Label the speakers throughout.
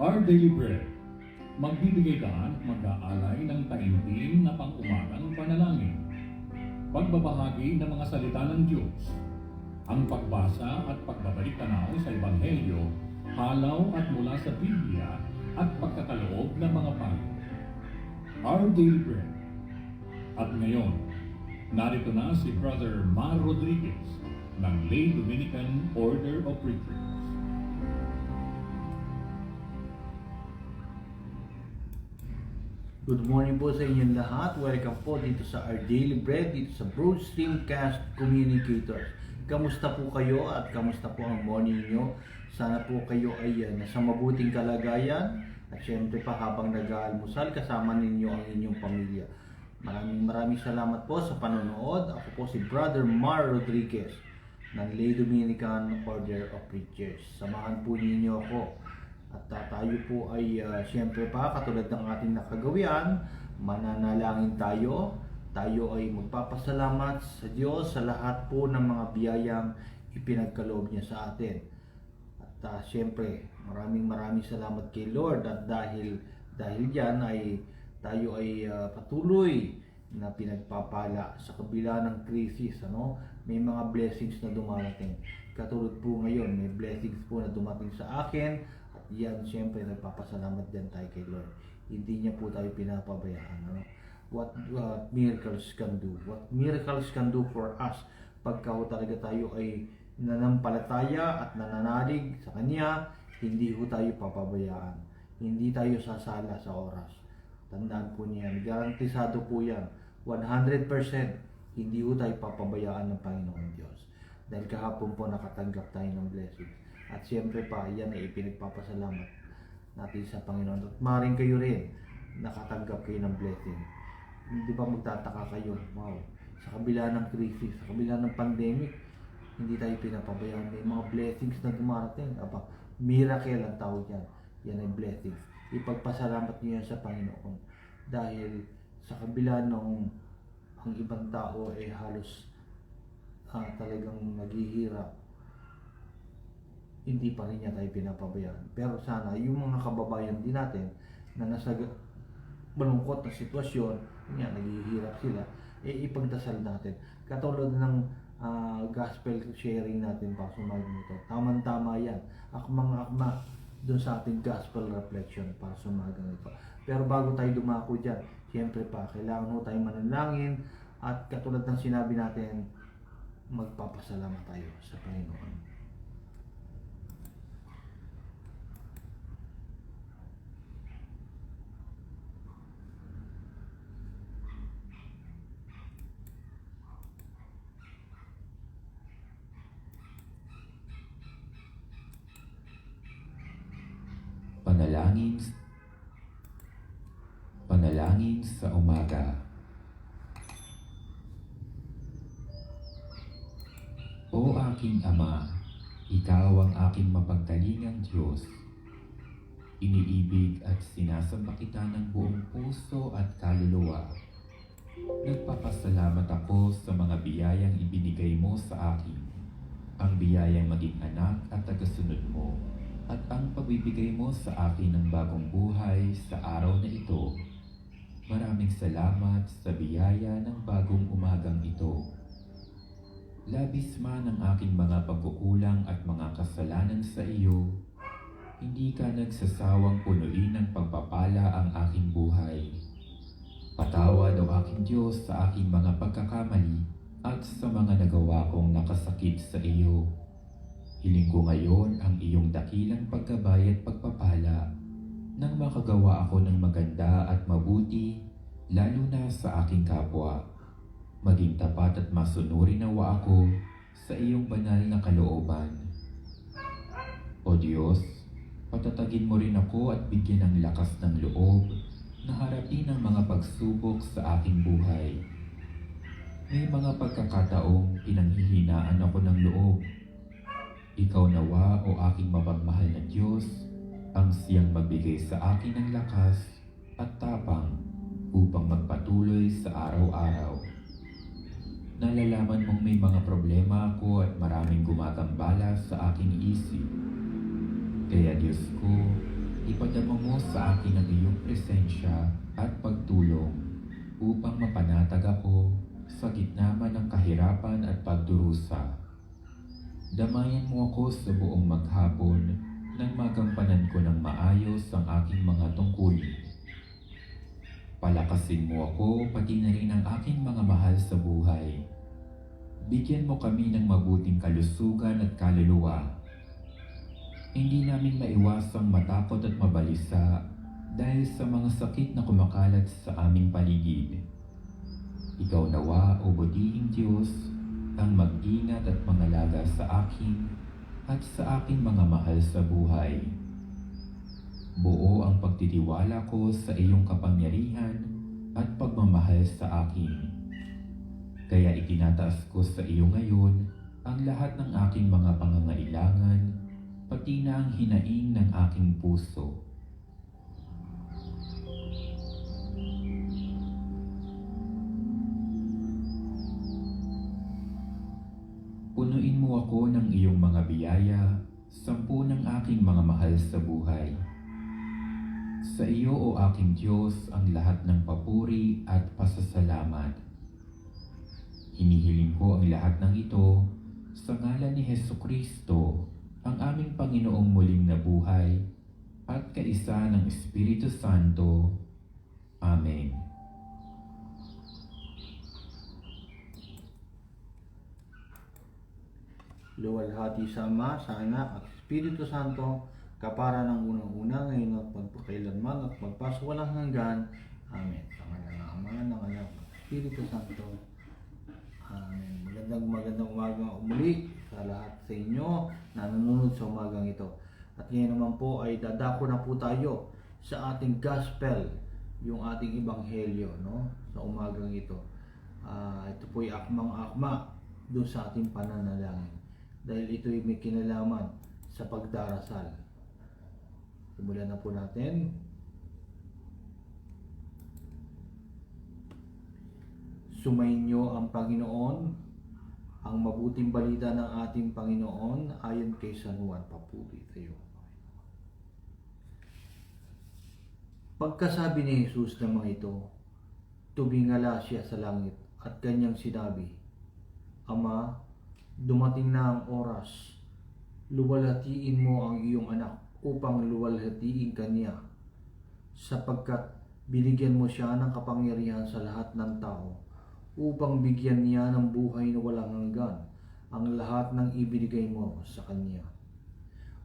Speaker 1: Our Daily Bread. Magbibigay ka at mag-aalay ng taimtim na pang-umagang panalangin. Pagbabahagi ng mga salita ng Diyos. Ang pagbasa at pagbabalik-tanaw sa Ebanghelyo, halaw at mula sa Biblia at pagkakaloob ng mga payo. Our Daily Bread. At ngayon, narito na si Brother Mar Rodriguez ng Lay Dominican Order of Preachers.
Speaker 2: Good morning po sa inyong lahat. Welcome po dito sa Our Daily Bread, dito sa Broad Streamcast Communicators. Kamusta po kayo at kamusta po ang morning nyo? Sana po kayo ay nasa mabuting kalagayan at syempre pa habang nag-aalmusal kasama ninyo ang inyong pamilya. Maraming salamat po sa panonood. Ako po si Brother Mar Rodriguez ng Lay Dominican Order of Preachers. Samahan po ninyo ako. At tayo po ay siyempre pa katulad ng ating nakagawian, mananalangin tayo. Tayo ay magpapasalamat sa Diyos sa lahat po ng mga biyayang ipinagkaloob niya sa atin. At siyempre, maraming salamat kay Lord at dahil diyan ay tayo ay patuloy na pinagpapala sa kabila ng krisis, May mga blessings na dumarating. Katulad po ngayon, may blessings po na dumating sa akin. Yan, siyempre, nagpapasalamat din tayo kay Lord. Hindi niya po tayo pinapabayaan. What miracles can do. What miracles can do for us. Pagka talaga tayo ay nanampalataya at nananalig sa Kanya, hindi po tayo papabayaan. Hindi tayo sasala sa oras. Tandaan po niya, garantisado po yan. 100% hindi po tayo papabayaan ng Panginoon Diyos. Dahil kahapon po nakatanggap tayo ng blessing. At siyempre pa, yan ay ipinagpapasalamat natin sa Panginoon. At maaaring kayo rin, nakatanggap kayo ng blessing. Hindi ba magtataka kayo, wow, sa kabila ng crisis, sa kabila ng pandemic, hindi tayo pinapabayaan. May mga blessings na dumarating. Miracle ang tawag yan. Yan ay blessings. Ipagpasalamat niyo yan sa Panginoon. Dahil sa kabila ng ang ibang tao ay halos talagang naghihirap, hindi pa rin niya tayo pinapabayaan. Pero sana yung mga kababayan din natin na nasa malungkot na sitwasyon, naghihirap sila, ipagdasal natin. Katulad ng gospel sharing natin pa sumagot nito. Tama-tama yan. Akma doon sa ating gospel reflection para sumagot nito. Pero bago tayo dumako dyan, siyempre pa, kailangan mo tayo manalangin at katulad ng sinabi natin, magpapasalamat tayo sa Panginoon.
Speaker 3: Panalangin sa umaga. O aking Ama, Ikaw ang aking mapagtalingang Diyos. Iniibig at sinasamba kita ng buong puso at kaluluwa. Nagpapasalamat ako sa mga biyayang ibinigay mo sa akin. Ang biyayang maging anak at tagasunod mo. At ang pagbibigay mo sa akin ng bagong buhay sa araw na ito. Maraming salamat sa biyaya ng bagong umagang ito. Labis man ang aking mga pagkukulang at mga kasalanan sa iyo, hindi ka nagsasawang punuin ng pagpapala ang aking buhay. Patawad o aking Diyos sa aking mga pagkakamali at sa mga nagawa kong nakasakit sa iyo. Hiling ko ngayon ang iyong dakilang paggabay at pagpapala nang makagawa ako ng maganda at mabuti, lalo na sa aking kapwa. Maging tapat at masunurin nawa ako sa iyong banal na kalooban. O Diyos, patatagin mo rin ako at bigyan ng lakas ng loob na harapin ang mga pagsubok sa aking buhay. May mga pagkakataong pinanghihinaan ako ng loob. Ikaw nawa o aking mapagmahal na Diyos ang siyang magbigay sa akin ng lakas at tapang upang magpatuloy sa araw-araw. Nalalaman mong may mga problema ako at maraming gumagambala sa aking isip. Kaya Diyos ko, Ipadama mo sa akin ang iyong presensya at pagtulong upang mapanatag ako sa gitna man ng kahirapan at pagdurusa. Damayan mo ako sa buong maghapon nang magampanan ko ng maayos ang aking mga tungkulin. Palakasin mo ako pati na rin ang aking mga mahal sa buhay. Bigyan mo kami ng mabuting kalusugan at kaluluwa. Hindi namin maiwasang matakot at mabalisa dahil sa mga sakit na kumakalat sa aming paligid. Ikaw nawa, o butihing Diyos, ang mag-ingat at mangalaga sa akin at sa aking mga mahal sa buhay. Buo ang pagtitiwala ko sa iyong kapangyarihan at pagmamahal sa akin. Kaya itinataas ko sa iyo ngayon ang lahat ng aking mga pangangailangan, pati na ang hinaing ng aking puso. Punuin mo ako ng iyong mga biyaya, 10 ng aking mga mahal sa buhay. Sa iyo, o aking Diyos, ang lahat ng papuri at pasasalamat. Hinihiling ko ang lahat ng ito sa ngalan ni Hesukristo, ang aming Panginoong muling nabuhay at kaisa ng Espiritu Santo. Amen.
Speaker 2: Luwalhati sa Ama, sa Anak at Espiritu Santo, kapara ng unang-una, ngayon at magpakailanman at magpasawalang hanggan. Amen. Sa ngalan ng Ama, ng Anak at Espiritu Santo. Amen. Magandang umaga umuli sa lahat sa inyo na nanonood sa umagang ito. At ngayon naman po ay dadako na po tayo sa ating gospel, yung ating ebanghelyo, no? Sa umagang ito. Ito po ay akmang-akma doon sa ating pananalangin. Dahil ito ay may kinalaman sa pagdarasal. Simulan na po natin. Sumainyo ang Panginoon, ang mabuting balita ng ating Panginoon ayon kay San Juan. Papuri tayo. Pagkasabi ni Jesus ng mga ito, tumingala siya sa langit at kanyang sinabi, Ama, dumating na ang oras. Luwalhatiin mo ang iyong anak upang luwalhatiin kanya, sapagkat binigyan mo siya ng kapangyarihan sa lahat ng tao upang bigyan niya ng buhay na walang hanggan ang lahat ng ibinigay mo sa kanya.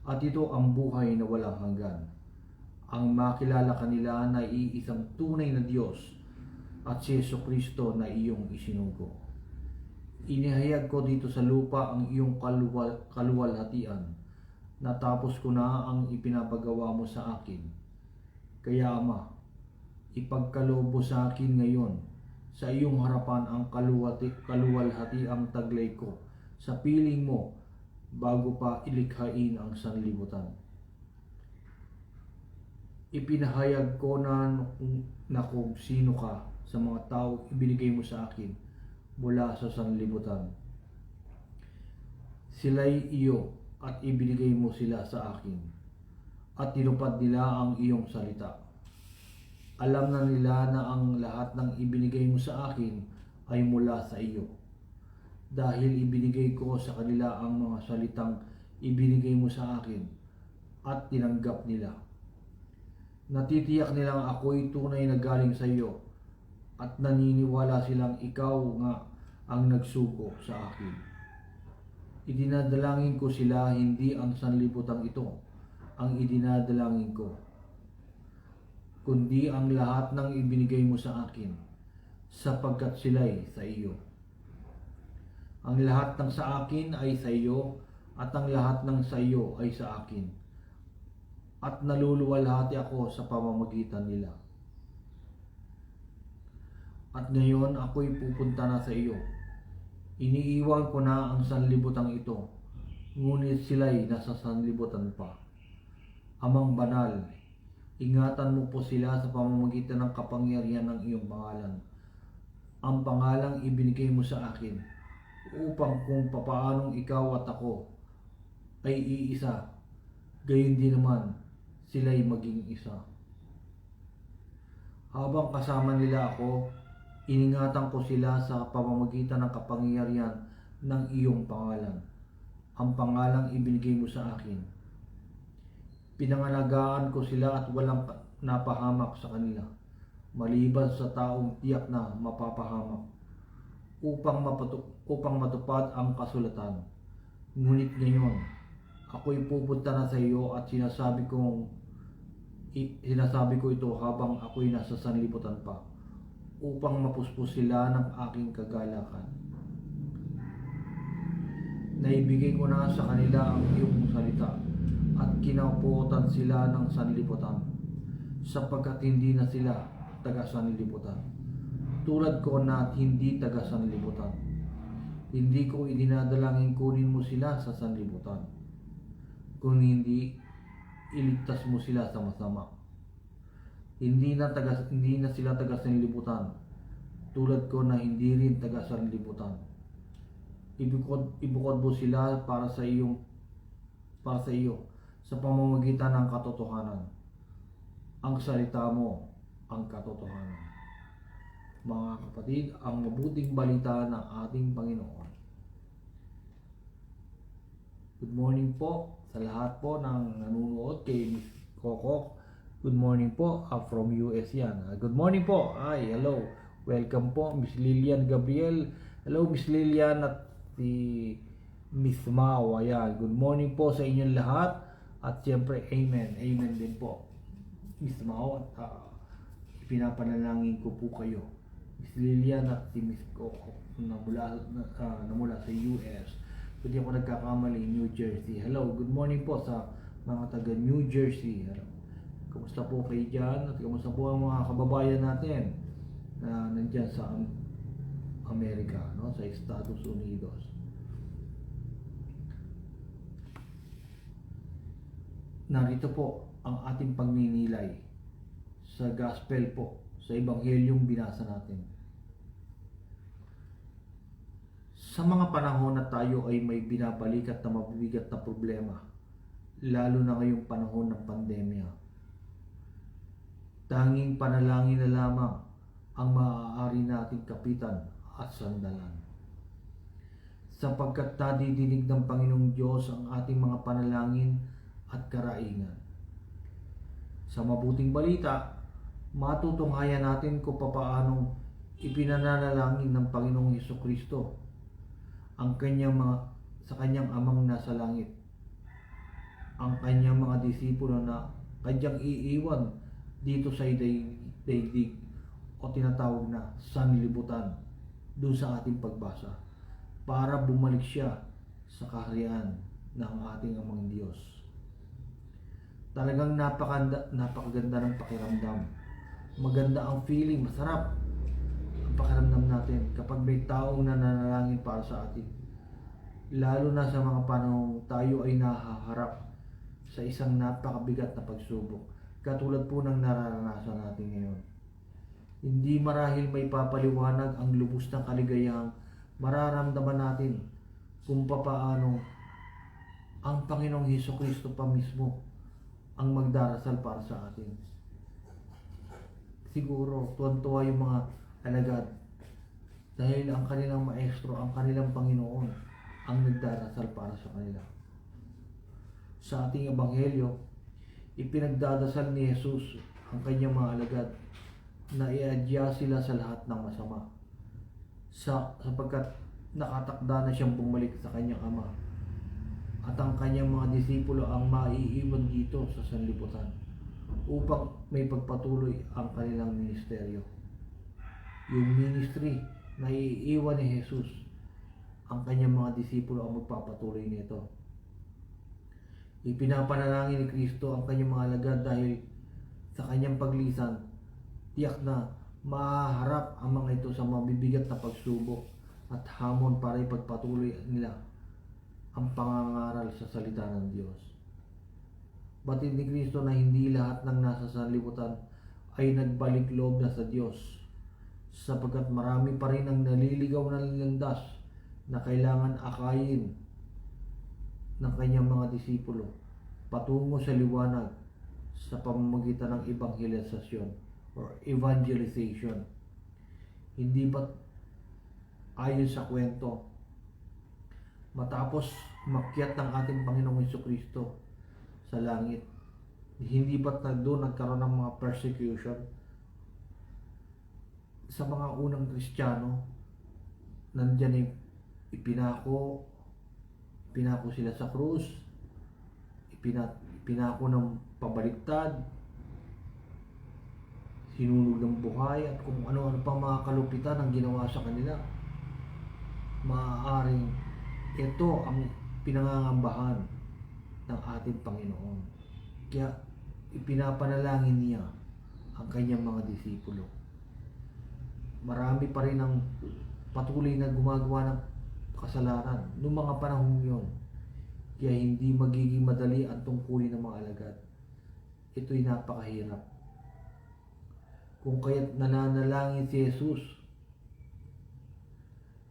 Speaker 2: At ito ang buhay na walang hanggan, ang makilala kanila na iisang tunay na Diyos at si Jesucristo na iyong isinugo. Inihayag ko dito sa lupa ang iyong kaluwalhatian. Natapos ko na ang ipinapagawa mo sa akin. Kaya Ama, ipagkaloob mo sa akin ngayon sa iyong harapan ang kaluwalhatiang taglay ko sa piling mo bago pa ilikhain ang sanlibutan. Ipinahayag ko na kung sino ka sa mga tao ibinigay mo sa akin mula sa sanlibutan. Sila'y iyo at ibinigay mo sila sa akin at tinupad nila ang iyong salita. Alam na nila na ang lahat ng ibinigay mo sa akin ay mula sa iyo, dahil ibinigay ko sa kanila ang mga salitang ibinigay mo sa akin at tinanggap nila. Natitiyak nilang ako'y tunay na galing sa iyo at naniniwala silang ikaw nga ang nagsugo sa akin. Idinadalangin ko sila, hindi ang sanlibutan ito ang idinadalangin ko, kundi ang lahat ng ibinigay mo sa akin, sapagkat sila'y sa iyo. Ang lahat ng sa akin ay sa iyo, at ang lahat ng sa iyo ay sa akin. At naluluwalhati ako sa pamamagitan nila. At ngayon ako'y pupunta na sa iyo. Iniiwan ko na ang sanlibutan ito, ngunit sila'y nasa sanlibutan pa. Amang banal, ingatan mo po sila sa pamamagitan ng kapangyarihan ng iyong pangalan. Ang pangalang ibinigay mo sa akin, upang kung papaanong ikaw at ako ay iisa, gayon din naman sila'y maging isa. Habang kasama nila ako, iningatan ko sila sa pamamagitan ng kapangyarihan ng iyong pangalan, ang pangalang ibinigay mo sa akin. Pinangalagaan ko sila at walang napahamak sa kanila, maliban sa taong tiyak na mapapahamak, upang matupad ang kasulatan. Ngunit ngayon, ako'y pupunta na sa iyo at sinasabi ko ito habang ako'y nasa sanlibutan pa, upang mapuspos sila ng aking kagalakan. Naibigay ko na sa kanila ang iyong salita at kinauputan sila ng sanlibutan, sapagkat hindi na sila taga-sanlibutan, tulad ko na hindi taga-sanlibutan. Hindi ko idinadalangin kunin mo sila sa sanlibutan, kung hindi iligtas mo sila sa masama. Hindi na sila taga-sanlibutan, tulad ko na hindi rin taga-sanlibutan. Ibukod mo sila para sa iyo sa pamamagitan ng katotohanan. Ang salita mo ang katotohanan. Mga kapatid, ang mabuting balita ng ating Panginoon. Good morning po sa lahat po ng nanonood kay Miss Coco. Good morning po from US yan. Good morning po. Ay, hello. Welcome po Miss Lilian Gabriel. Hello Miss Lilian at si Miss Mau. Ayan. Good morning po sa inyong lahat. At siyempre, amen. Amen din po. Miss Mau, pinapanalangin ko po kayo. Miss Lilian at si Miss Coco na mula sa US. Hindi ako nagkakamali, New Jersey. Hello, good morning po sa mga taga New Jersey. Hello. Kumusta po kayo dyan? At kumusta po ang mga kababayan natin na nandyan sa Amerika, no? Sa Estados Unidos. Narito po ang ating pagninilay sa gospel po, sa ebanghelyong binasa natin. Sa mga panahon na tayo ay may binabalikat na mabibigat na problema, lalo na ngayong panahon ng pandemya, tanging panalangin na lamang ang maaari nating kapitan at sandalan. Sapagkat nadidinig ng Panginoong Diyos ang ating mga panalangin at karaingan. Sa mabuting balita, matutunghayan natin kung papaanong ipinananalangin ng Panginoong Hesukristo ang sa kanyang amang nasa langit, ang kanyang mga disipulo na kanyang iiwan dito sa daigdig o tinatawag na sanlibutan doon sa ating pagbasa, para bumalik siya sa kaharian ng ating amang Diyos. Talagang napakaganda ng pakiramdam. Maganda ang feeling, masarap ang pakiramdam natin kapag may taong nananalangin para sa atin. Lalo na sa mga panahong tayo ay nahaharap sa isang napakabigat na pagsubok, katulad po ng nararanasan natin ngayon. Hindi marahil may papaliwanag ang lubos ng kaligayahang mararamdaman natin kung papaano ang Panginoong Hesukristo pa mismo ang magdarasal para sa atin. Siguro, tuwan-tuwa yung mga alagad dahil ang kanilang maestro, ang kanilang Panginoon, ang nagdarasal para sa kanila. Sa ating ebanghelyo, ipinagdadasal ni Jesus ang kanyang mga alagad na iadya sila sa lahat ng masama, sapagkat nakatakda na siyang bumalik sa kanyang Ama, at ang kanyang mga disipulo ang maiiwan dito sa sanlibutan upang may pagpatuloy ang kanilang ministeryo. Yung ministry na iiwan ni Jesus, ang kanyang mga disipulo ang magpapatuloy nito. Ipinapanalangin ni Kristo ang kanyang mga alagad dahil sa kanyang paglisan, tiyak na mahaharap ang mga ito sa mabibigat na pagsubok at hamon para ipagpatuloy nila ang pangangaral sa salita ng Diyos. Batid ni Kristo na hindi lahat ng nasa sanlibutan ay nagbalik loob na sa Diyos, sapagkat marami pa rin ang naliligaw na landas na kailangan akayin ng kanyang mga disipulo patungo sa liwanag, sa pamamagitan ng evangelisasyon or evangelization. Hindi ba ayon sa kwento, matapos makyat ng ating Panginoong Hesukristo sa langit, hindi ba't doon nagkaroon ng mga persecution sa mga unang Kristiyano? Nandyan ipinako sila sa krus, ipinako ng pabaliktad, sinunog ng buhay, at kung ano-ano pa mga kalupitan ang ginawa sa kanila. Maaaring ito ang pinangangambahan ng ating Panginoon. Kaya ipinapanalangin niya ang kanyang mga disipulo. Marami pa rin ang patuloy na gumagawa ng kasalanan noong mga panahon yun. Kaya hindi magiging madali ang tungkulin ng mga alagad. Ito'y napakahirap. Kung kaya't nananalangin si Jesus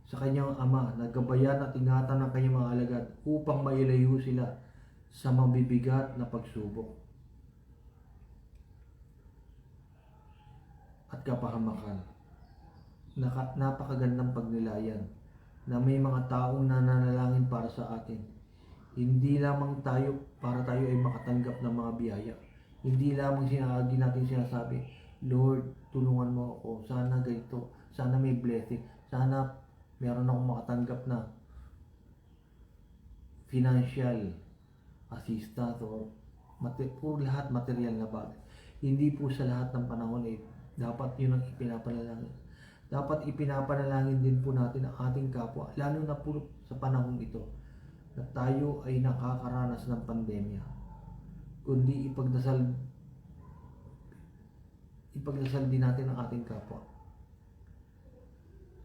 Speaker 2: sa kanyang Ama, nagabayan at ingatan ng kanyang mga alagad upang mailayo sila sa mabibigat na pagsubok at kapahamakan. Napakagandang pagnilayan na may mga taong nananalangin para sa atin. Hindi lamang para tayo ay makatanggap ng mga biyaya. Hindi lamang natin sinasabi, Lord, tulungan mo ako, sana ganito, sana may blessing, sana meron akong makatanggap na financial assistance o lahat material na bagay. Hindi po sa lahat ng panahon dapat yun ang ipinapanalangin. Dapat ipinapanalangin din po natin ang ating kapwa, lalo na po sa panahon ito na tayo ay nakakaranas ng pandemya. Kundi ipagdasal din natin ang ating kapwa.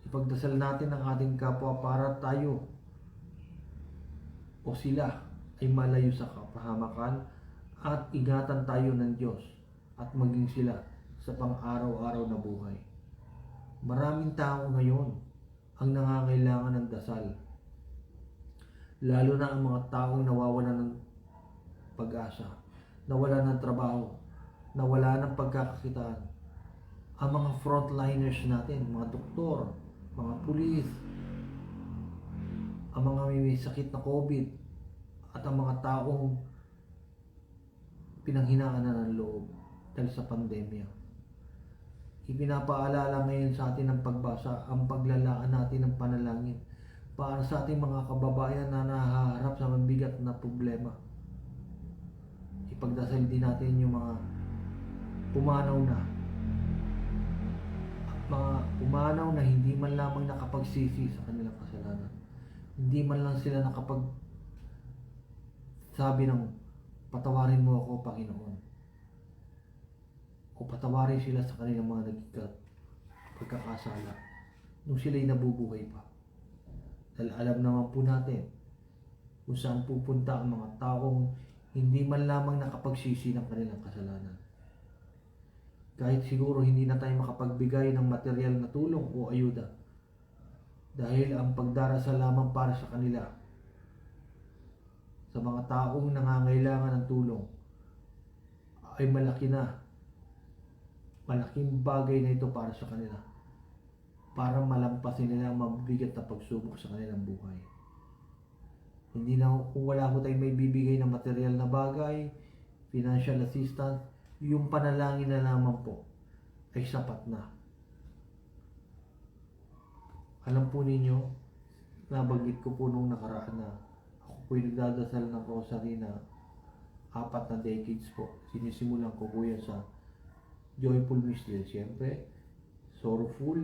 Speaker 2: Ipagdasal natin ang ating kapwa para tayo o sila ay malayo sa kapahamakan at ingatan tayo ng Diyos at maging sila sa pang-araw-araw na buhay. Maraming tao ngayon ang nangangailangan ng dasal. Lalo na ang mga taong nawawalan ng pag-asa, nawalan ng trabaho, nawalan ng pagkakakitaan. Ang mga frontliners natin, mga doktor, mga pulis, ang mga may sakit na COVID, at ang mga taong pinanghinaan na ng loob dahil sa pandemya. Ipinapaalala ngayon sa atin ng pagbasa ang paglalaan natin ng panalangin para sa ating mga kababayan na nahaharap sa mabigat na problema. Ipagdasal din natin yung mga pumanaw na hindi man lamang nakapagsisi sa kanilang kasalanan. Hindi man lang sila sabi ng patawarin mo ako, Panginoon. O patawarin sila sa kanilang mga pagkakasala nung sila'y nabubuhay pa. Dahil alam naman po natin kung saan pupunta ang mga taong hindi man lamang nakapagsisi ng kanilang kasalanan. Kahit siguro hindi na tayo makapagbigay ng material na tulong o ayuda dahil ang pagdarasal lamang para sa kanila sa mga taong nangangailangan ng tulong ay malaking bagay na ito para sa kanila, para malampasin nila ang mabibigat na pagsubok sa kanilang buhay. Hindi na kung wala ko tayong may bibigay na material na bagay, financial assistance, yung panalangin na lamang po ay sapat na. Alam po ninyo, nabanggit ko po nung nakaraan na ako po'y nagdadasal ng rosary na 4 na decades po. Sinisimulan ko po yan sa Joyful Mystery, siyempre Sorrowful.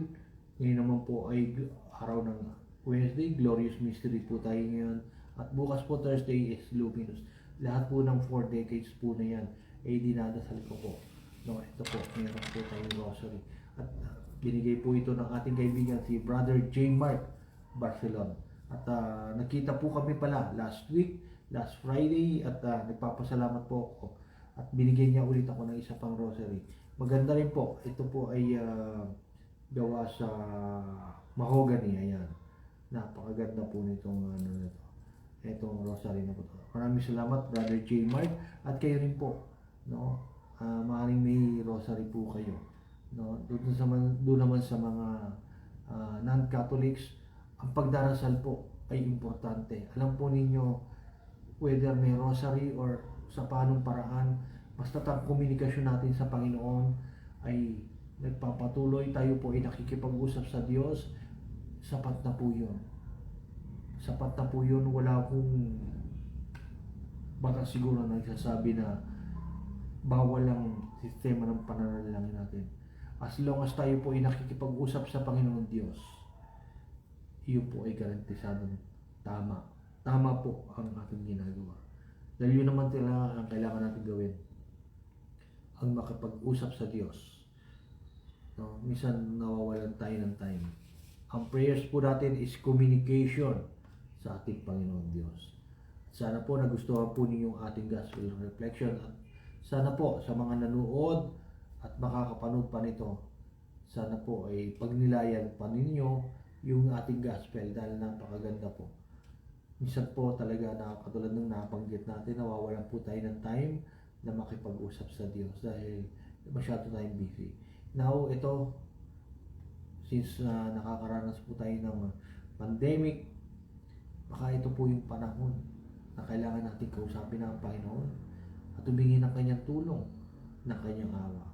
Speaker 2: Ngayon naman po ay araw ng Wednesday, Glorious Mystery po tayo ngayon. At bukas po Thursday is Luminous. Lahat po ng 4 decades po na yan ay dinadasal ko po. No, ito po, meron po tayong rosary. At binigay po ito ng ating kaibigan si Brother J. Mark Barcelon. At nakita po kami pala last Friday, at nagpapasalamat po ako. At binigyan niya ulit ako ng isa pang rosary. Maganda rin po, ito po ay gawa sa mahogany. Ayan, napakaganda po nitong itong rosary na po. Maraming salamat, Brother J. Mark, at kayo rin po no? Maaaring may rosary po kayo, no? Doon naman sa mga non-Catholics, ang pagdarasal po ay importante. Alam po ninyo, whether may rosary or sa paanong paraan, basta ang komunikasyon natin sa Panginoon ay nagpapatuloy, tayo po ay nakikipag-usap sa Diyos, sapat na po yun. Sapat na po yun. Wala akong baka siguro nagsasabi na bawal ang sistema ng pananalangin natin. As long as tayo po ay nakikipag-usap sa Panginoon Diyos, yun po ay garantisadong tama. Tama po ang ating ginagawa. Dahil yun naman talaga ang kailangan natin gawin. Ang makipag-usap sa Diyos. No? Minsan nawawalan tayo ng time. Ang prayers po natin is communication sa ating Panginoon Diyos. Sana po nagustuhan po ninyong ating gospel reflection. At sana po sa mga nanood at makakapanood pa nito, sana po ay pagnilayan pa ninyo yung ating gospel dahil napakaganda po. Minsan po talaga nakakatulad ng nabanggit natin, nawawalan po tayo ng time na makipag-usap sa Diyos dahil masyado tayong busy. Now, ito, since nakakaranas po tayo ng pandemic, baka ito po yung panahon na kailangan natin kausapin ang Panginoon at humingi ng kanyang tulong, ng kanyang awa.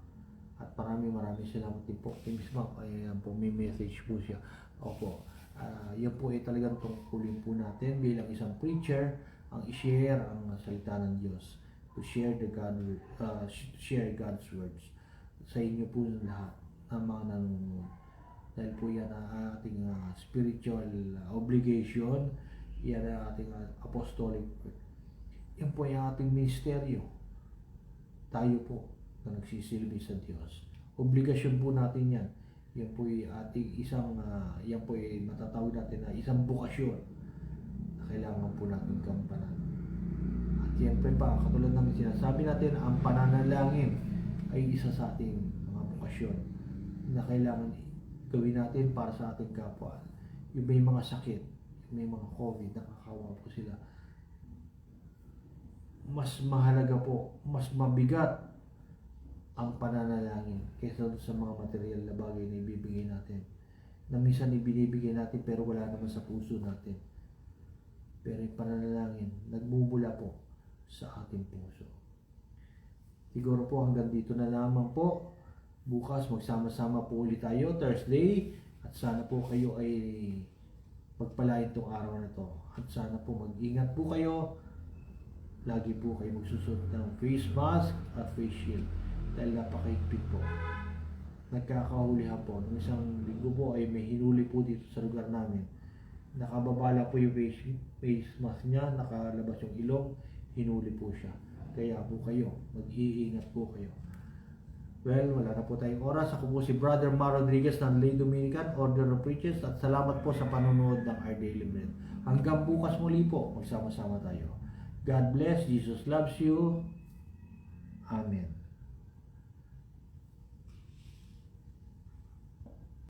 Speaker 2: At maraming salamat din po. Mismo, ayan po, may message po siya. Opo, yan po ay talagang tungkulin po natin bilang isang preacher, ang i-share ang salita ng Diyos. To share share God's words sa inyo po lahat ng mga nanonood. Dahil po yan ang ating spiritual obligation, yan ang ating apostolic work. Yan po ay ating ministeryo. Tayo po na nagsisilbi sa Diyos. Obligasyon po natin yan. Yan po ay ating isang, yan po ay matatawag natin na isang bukasyon na kailangan po natin gampanan. At siyempre pa, katulad ng sinasabi natin, ang pananalangin ay isa sa ating mga bukasyon na kailangan gawin natin para sa ating kapwa. Yung may mga sakit, may mga COVID, nakakawa po sila. Mas mahalaga po, mas mabigat ang pananalangin kaysa sa mga material na bagay na ibibigay natin. Na minsan ibinibigay natin pero wala naman sa puso natin. Pero yung pananalangin, nagmumula po sa ating puso. Siguro po hanggang dito na lamang po. Bukas magsama-sama po ulit tayo, Thursday. At sana po kayo ay pagpalain tong araw na to. At sana po mag-ingat po kayo. Lagi po kayo magsusuot ng face mask at face shield. Dahil napakaigpit po. Nagkakahulihan po. Nung isang linggo po ay may hinuli po dito sa lugar namin. Nakababala po yung face mask niya, nakalabas yung ilong, hinuli po siya. Kaya po kayo, mag-iingat po kayo. Well, wala na po tayong oras. Ako po si Brother Mar Rodriguez ng Lay Dominican Order of Preachers at salamat po sa panonood ng Our Daily Bread. Hanggang bukas muli po, magsama-sama tayo. God bless. Jesus loves you. Amen.